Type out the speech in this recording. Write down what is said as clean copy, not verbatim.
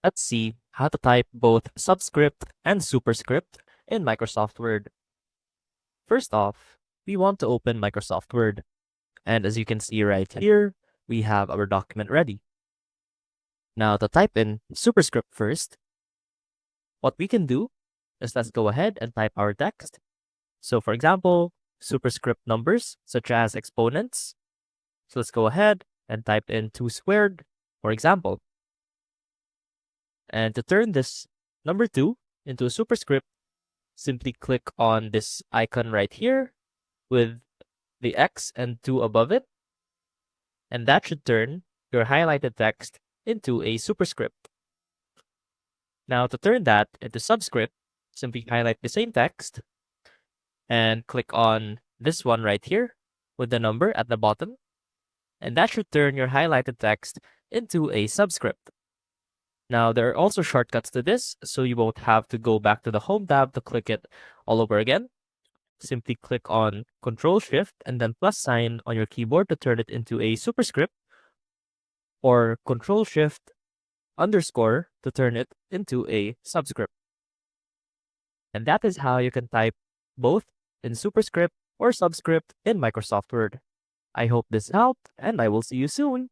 let's see how to type both subscript and superscript in Microsoft Word. First off, we want to open Microsoft Word. And as you can see right here, we have our document ready. Now to type in superscript first, what we can do is let's go ahead and type our text. So for example, superscript numbers such as exponents. So let's go ahead and type in 2 squared, for example. And to turn this number 2 into a superscript, simply click on this icon right here with the X and 2 above it. And that should turn your highlighted text into a superscript. Now to turn that into subscript, simply highlight the same text and click on this one right here with the number at the bottom. And that should turn your highlighted text into a subscript. Now, there are also shortcuts to this, so you won't have to go back to the Home tab to click it all over again. Simply click on Control-Shift and then plus sign on your keyboard to turn it into a superscript, or Control-Shift underscore to turn it into a subscript. And that is how you can type both in superscript or subscript in Microsoft Word. I hope this helped, and I will see you soon.